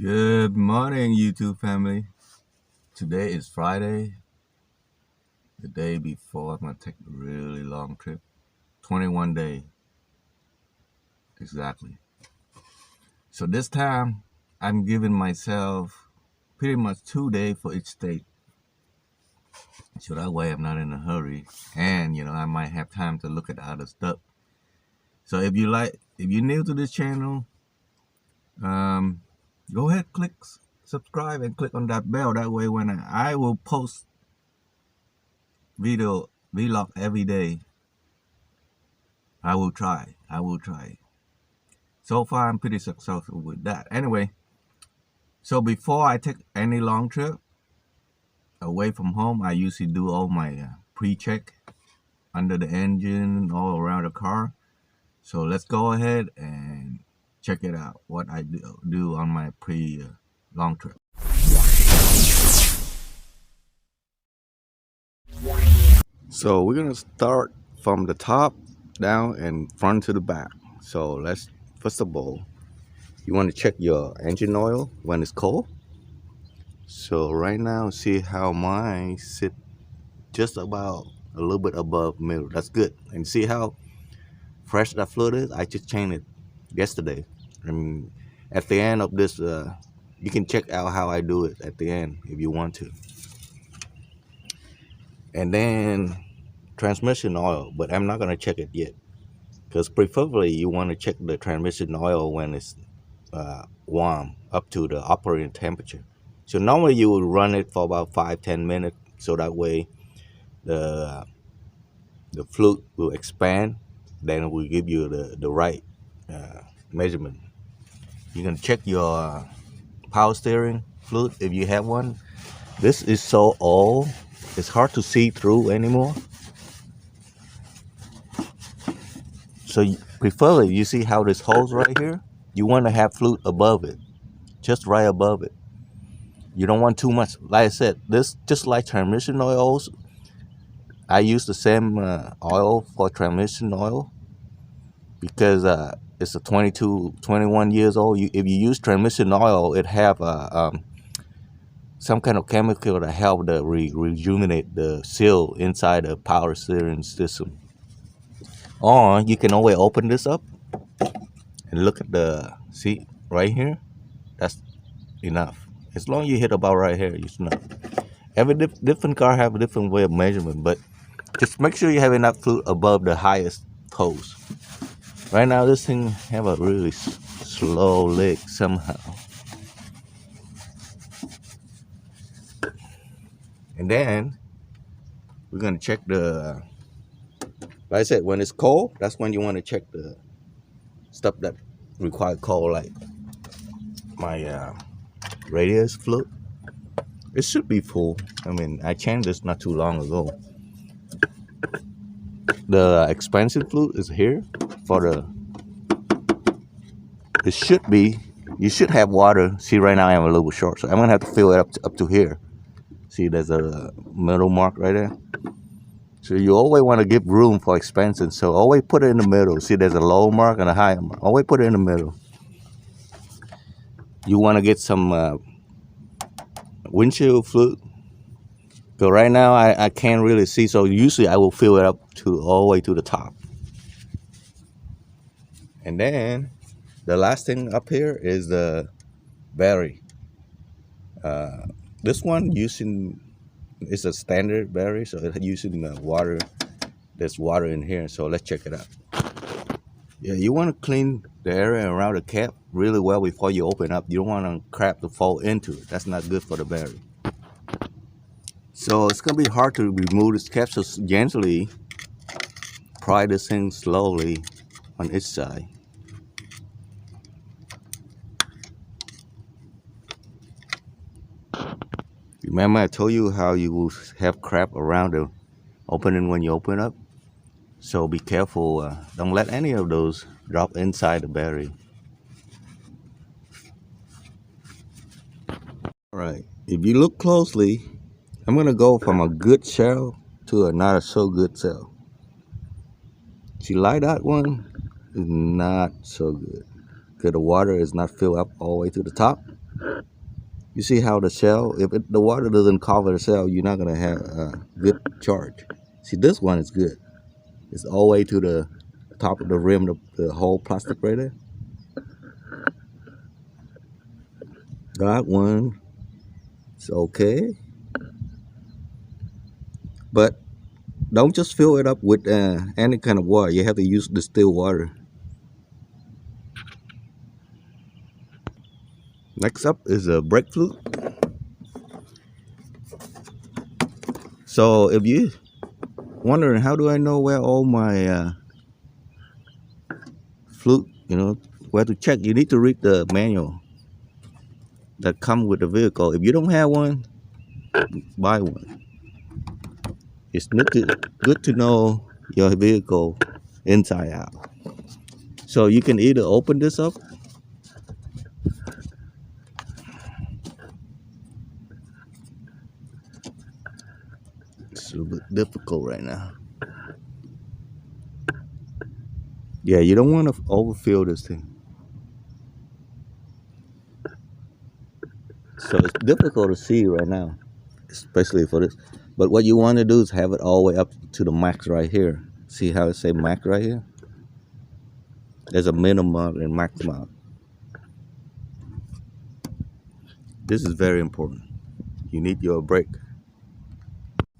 Good morning, YouTube family. Today is Friday, the day before I'm going to take a really long trip. 21 days, exactly. So this time, I'm giving myself pretty much 2 days for each state. So that way I'm not in a hurry. And, I might have time to look at other stuff. So if you're new to this channel, um, go ahead, click subscribe and click on that bell. That way when I will post video vlog every day, I will try. So far, I'm pretty successful with that. Anyway, so before I take any long trip away from home, I usually do all my pre-check under the engine, all around the car. So let's go ahead and check it out, what I do on my long trip. So we're gonna start from the top down and front to the back. So let's, first of all, you want to check your engine oil when it's cold. So right now, see how mine sit just about a little bit above middle. That's good. And see how fresh that fluid is? I just changed it yesterday. And at the end of this, you can check out how I do it at the end if you want to. And then transmission oil, but I'm not gonna check it yet, because preferably you want to check the transmission oil when it's warm up to the operating temperature. So normally you would run it for about 5-10 minutes, so that way the fluid will expand, then it will give you the right measurement. You can check your power steering fluid if you have one. This is so old, it's hard to see through anymore. So preferably, you see how this hose right here, you want to have fluid above it, just right above it. You don't want too much. Like I said, this just like transmission oils, I use the same oil for transmission oil because it's a 21 years old. If you use transmission oil, it have some kind of chemical to help to rejuvenate the seal inside the power steering system. Or you can always open this up and look at the seat right here. That's enough. As long as you hit about right here, it's enough. Every different car have a different way of measurement, but just make sure you have enough fluid above the highest hose. Right now, this thing have a really slow leak somehow. And then we're gonna check the, like I said, when it's cold, that's when you want to check the stuff that require cold, like my radius fluid. It should be full. I mean, I changed this not too long ago. The expansion fluid is here for the, it should be, you should have water. See, right now I am a little bit short, so I'm gonna have to fill it up to here. See, there's a middle mark right there. So you always want to give room for expansion, so always put it in the middle. See, there's a low mark and a high mark. Always put it in the middle. You want to get some windshield fluid. So right now I can't really see, so usually I will fill it up to all the way to the top. And then the last thing up here is the battery. This one using, it's a standard battery, so it's using water. There's water in here, so let's check it out. Yeah, you want to clean the area around the cap really well before you open up. You don't want crap to fall into it. That's not good for the battery. So it's gonna be hard to remove this cap, so gently pry this thing slowly on each side. Remember I told you how you will have crap around the opening when you open up? So be careful, don't let any of those drop inside the battery. Alright, if you look closely, I'm gonna go from a good shell to a not so good shell. See, like that one is not so good because the water is not filled up all the way to the top. You see how the shell, if the water doesn't cover the shell, you're not gonna have a good charge. See, this one is good. It's all the way to the top of the rim, the whole plastic right there. That one, it's okay. But don't just fill it up with any kind of water. You have to use distilled water. Next up is a brake fluid. So if you wondering how do I know where all my fluid, where to check, you need to read the manual that come with the vehicle. If you don't have one, buy one. It's good to know your vehicle inside out. So you can either open this up. It's a little bit difficult right now. Yeah, you don't want to overfill this thing. So it's difficult to see right now, especially for this. But what you want to do is have it all the way up to the max right here. See how it say max right here? There's a minimum and maximum. This is very important. You need your brake.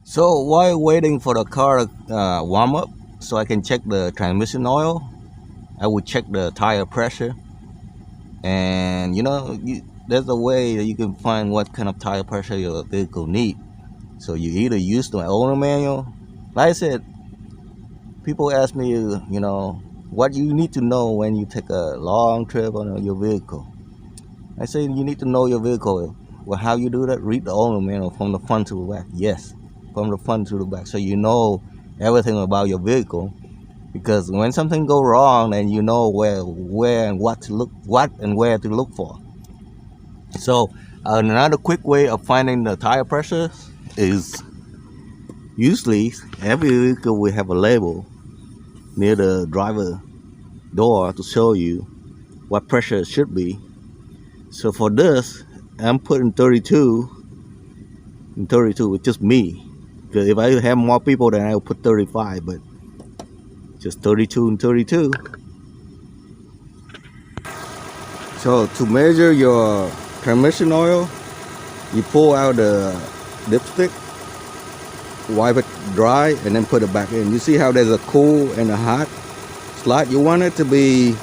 So while waiting for the car to warm up, so I can check the transmission oil, I would check the tire pressure. And there's a way that you can find what kind of tire pressure your vehicle needs. So you either use the owner manual. Like I said, people ask me, what you need to know when you take a long trip on your vehicle. I say you need to know your vehicle. Well, how you do that? Read the owner manual from the front to the back. Yes, from the front to the back, so you know everything about your vehicle. Because when something go wrong, then you know where and what and where to look for. So another quick way of finding the tire pressure is usually every vehicle will have a label near the driver door to show you what pressure it should be. So for this, I'm putting 32 and 32. It's just me, because if I have more people, then I'll put 35, but just 32 and 32. So to measure your transmission oil, you pull out the dipstick, wipe it dry, and then put it back in. You see how there's a cool and a hot slot? You want it to be,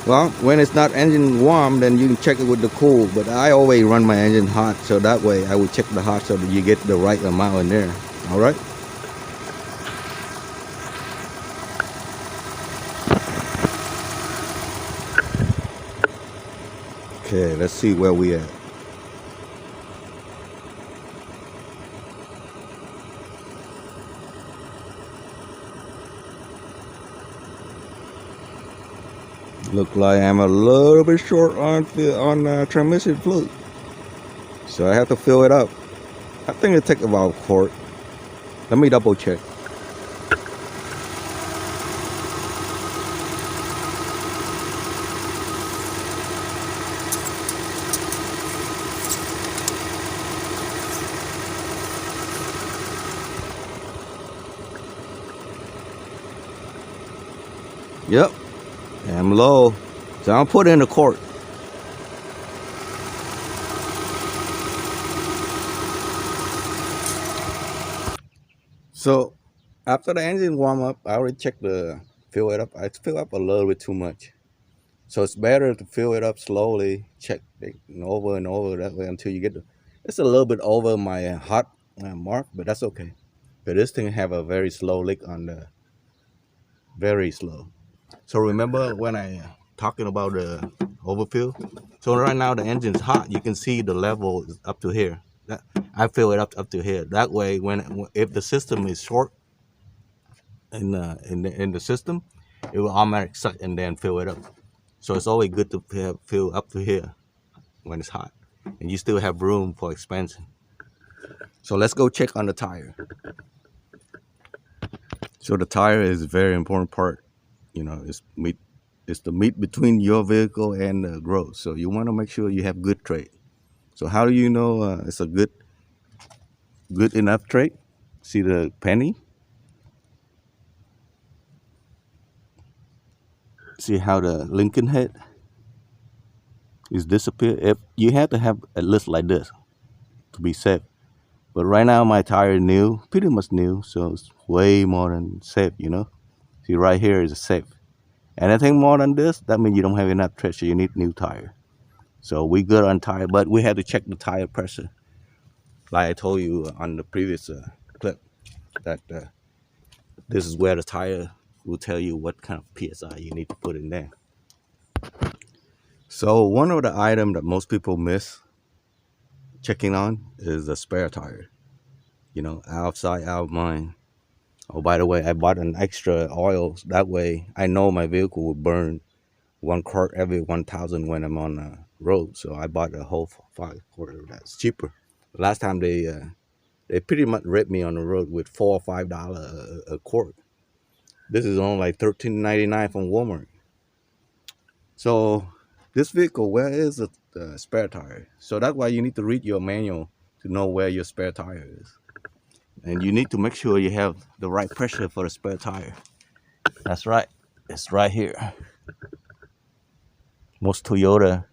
well, when it's not engine warm, then you can check it with the cool. But I always run my engine hot, so that way I will check the hot so that you get the right amount in there. All right. Okay, let's see where we at. Look like I'm a little bit short on transmission fluid, so I have to fill it up. I think it takes about a quart. Let me double check. Yep, I'm low, so I'll put in a quart. So after the engine warm up, I already checked the fill it up. I fill up a little bit too much, so it's better to fill it up slowly. Check it over and over that way until you get it's a little bit over my hot mark, but that's okay. But this thing have a very slow leak on the very slow. So remember when I talking about the overfill? So right now the engine's hot. You can see the level is up to here. I fill it up to here. That way, if the system is short in the system, it will automatically suck and then fill it up. So it's always good to fill up to here when it's hot, and you still have room for expansion. So let's go check on the tire. So the tire is a very important part. It's It's the meet between your vehicle and the growth. So you want to make sure you have good trade. So how do you know it's a good enough trade? See the penny? See how the Lincoln head is disappear? If you have to have a list like this to be safe. But right now my tire new, pretty much new, so it's way more than safe, you know. See right here is safe. Anything more than this, that means you don't have enough tread, so you need new tire. So we good on tire, but we have to check the tire pressure. Like I told you on the previous clip, that this is where the tire will tell you what kind of PSI you need to put in there. So one of the items that most people miss checking on is the spare tire. You know, outside, out of mind. Oh, by the way, I bought an extra oil. That way, I know my vehicle will burn 1 quart every 1,000 when I'm on the road. So I bought a whole 5 quart. That's cheaper. Last time they pretty much ripped me on the road with $4 or $5 a quart. This is only like $13.99 from Walmart. So this vehicle, where is the spare tire? So that's why you need to read your manual to know where your spare tire is. And you need to make sure you have the right pressure for the spare tire. That's right. It's right here. Most Toyota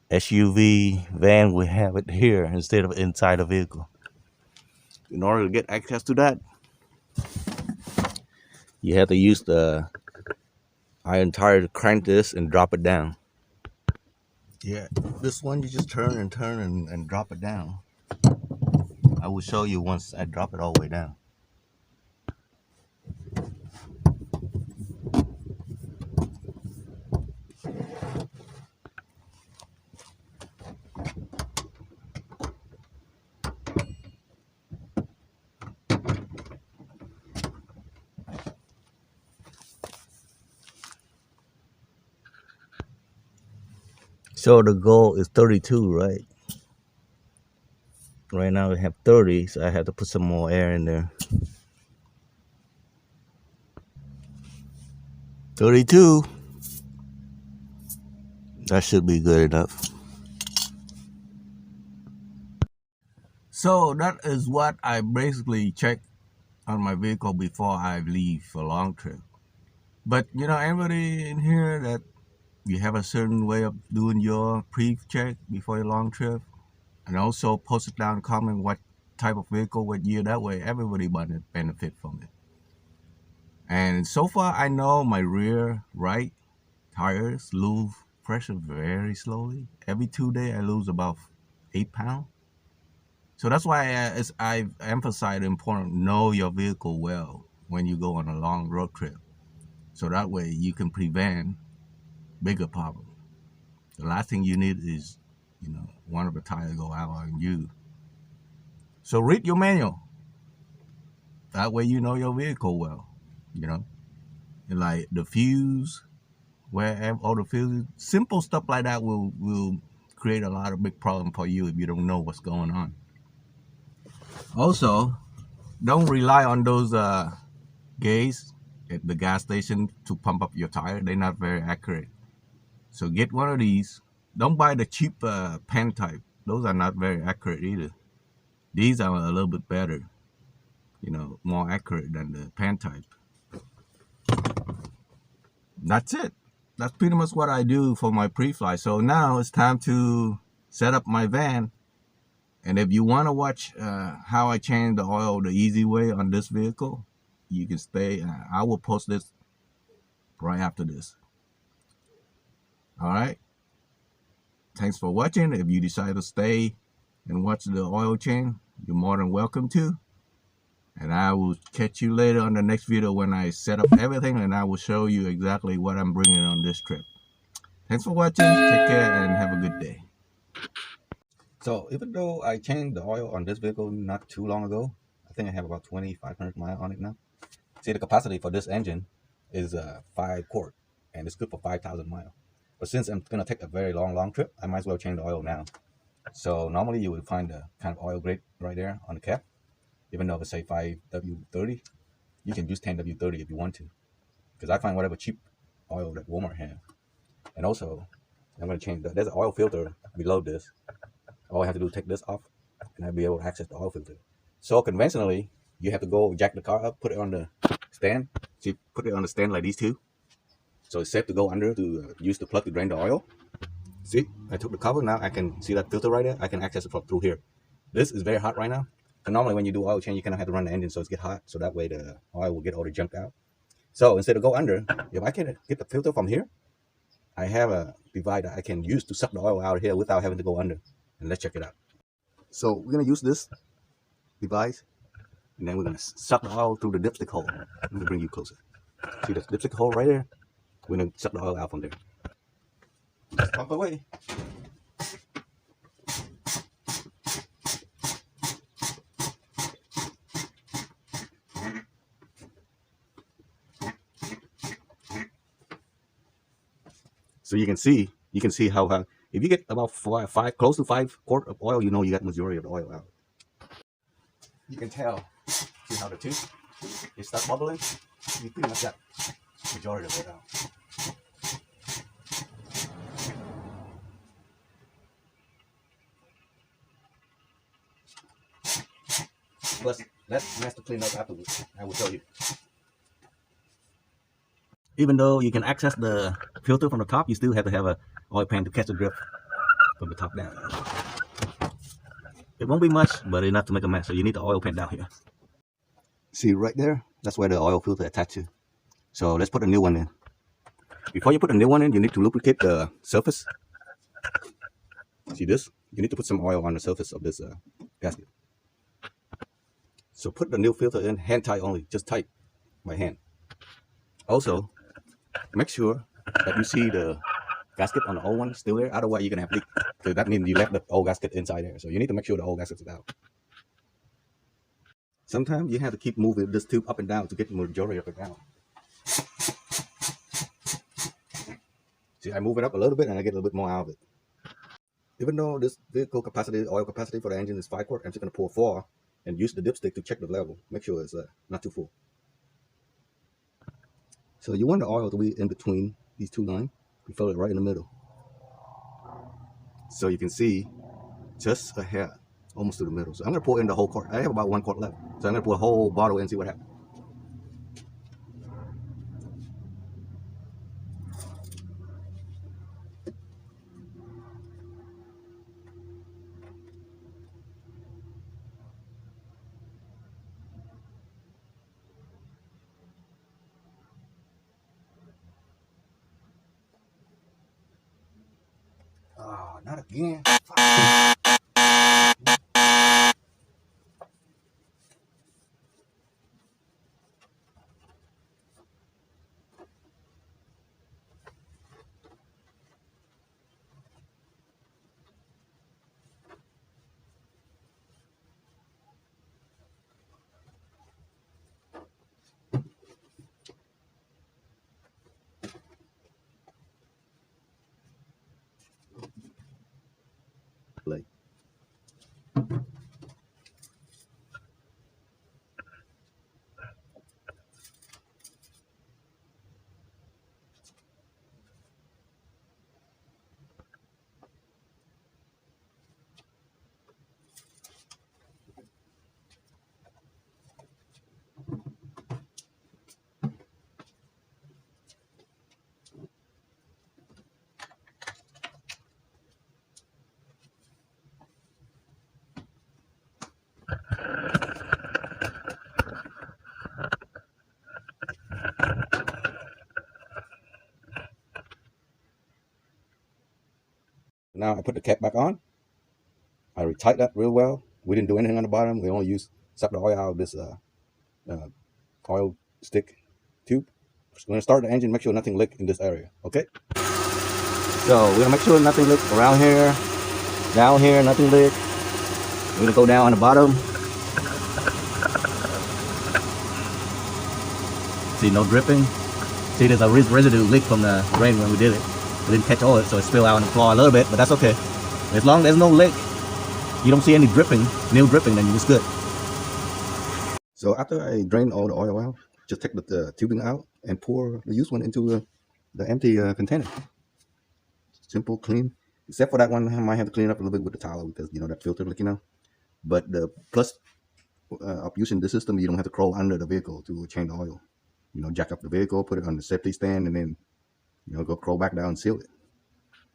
SUV van will have it here instead of inside the vehicle. In order to get access to that, you have to use the iron tire to crank this and drop it down. Yeah, this one you just turn and drop it down. I will show you once I drop it all the way down. So the goal is 32, right? Right now we have 30, so I have to put some more air in there. 32. That should be good enough. So that is what I basically check on my vehicle before I leave for a long trip. But you know, everybody in here that you have a certain way of doing your pre-check before your long trip, and also post it down, comment what type of vehicle, what year. That way everybody benefit from it. And so far I know my rear right tires lose pressure very slowly. Every 2 days I lose about 8 pounds. So that's why I've emphasized the important know your vehicle well when you go on a long road trip. So that way you can prevent bigger problems. The last thing you need is, you know, one of the tires go out on you. So read your manual. That way you know your vehicle well, you know. And like the fuse, where all the fuses, simple stuff like that will create a lot of big problem for you if you don't know what's going on. Also, don't rely on those gauges at the gas station to pump up your tire. They're not very accurate. So get one of these. Don't buy the cheap pen type. Those are not very accurate either. These are a little bit better, you know, more accurate than the pen type. That's it. That's pretty much what I do for my pre-flight. So now it's time to set up my van. And if you want to watch how I change the oil the easy way on this vehicle, you can stay. I will post this right after this. All right. Thanks for watching. If you decide to stay and watch the oil change, you're more than welcome to. And I will catch you later on the next video when I set up everything, and I will show you exactly what I'm bringing on this trip. Thanks for watching. Take care and have a good day. So even though I changed the oil on this vehicle not too long ago, I think I have about 2,500 miles on it now. See, the capacity for this engine is 5 quart, and it's good for 5,000 miles. But since I'm going to take a very long trip, I might as well change the oil now. So normally you would find the kind of oil grade right there on the cap. Even though it's say 5W30, you can use 10W30 if you want to. Because I find whatever cheap oil that Walmart have. And also, I'm going to change that. There's an oil filter below this. All I have to do is take this off, and I'll be able to access the oil filter. So conventionally, you have to go jack the car up, put it on the stand. So you put it on the stand like these two. So it's safe to go under to use the plug to drain the oil. See, I took the cover. Now I can see that filter right there. I can access it from through here. This is very hot right now. And normally when you do oil change, you kind of have to run the engine so it's get hot. So that way the oil will get all the junk out. So instead of go under, if I can get the filter from here, I have a device that I can use to suck the oil out of here without having to go under. And let's check it out. So we're going to use this device, and then we're going to suck the oil through the dipstick hole. Let me bring you closer. See this dipstick hole right there? We're going to suck the oil out from there. Just pump away. So you can see how if you get about close to 5 quart of oil, you know you got the majority of the oil out. You can tell, see how the tube is start bubbling. You pretty much got majority of it out. Plus, that's nice to clean up afterwards. I will tell you. Even though you can access the filter from the top, you still have to have a oil pan to catch the drip from the top down. It won't be much, but enough to make a mess. So you need the oil pan down here. See right there? That's where the oil filter attached to. So let's put a new one in. Before you put a new one in, you need to lubricate the surface. See this? You need to put some oil on the surface of this gasket. So put the new filter in, hand tight only, just tight by hand. Also, make sure that you see the gasket on the old one still there. Otherwise, you're gonna have leak. So that means you left the old gasket inside there. So you need to make sure the old gasket is out. Sometimes you have to keep moving this tube up and down to get the majority of it down. See, I move it up a little bit and I get a little bit more out of it. Even though this vehicle capacity, oil capacity for the engine is 5 quart, I'm just gonna pour 4 and use the dipstick to check the level. Make sure it's not too full. So you want the oil to be in between these two lines. You fill it right in the middle. So you can see just a hair, almost to the middle. So I'm going to pour in the whole quart. I have about 1 quart left. So I'm going to pour a whole bottle in and see what happens. Oh, not again. Like. Now I put the cap back on. I retight that real well. We didn't do anything on the bottom. We only suck the oil out of this oil stick tube. Just gonna start the engine, make sure nothing leak in this area. Okay. So we're gonna make sure nothing leak around here, down here, nothing leak. We're gonna go down on the bottom. See, no dripping. See, there's a residue leak from the rain when we did it. We didn't catch all of it, so it spilled out on the floor a little bit, but that's okay. As long as there's no leak, you don't see any dripping, new dripping, then it's good. So after I drain all the oil out, just take the tubing out and pour the used one into the empty container. Simple, clean. Except for that one, I might have to clean it up a little bit with the towel because that filter leaking out. But the plus of using the system, you don't have to crawl under the vehicle to change the oil. Jack up the vehicle, put it on the safety stand, and then go crawl back down and seal it.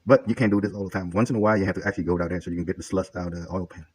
But you can't do this all the time. Once in a while, you have to actually go down there so you can get the slush out of the oil pan.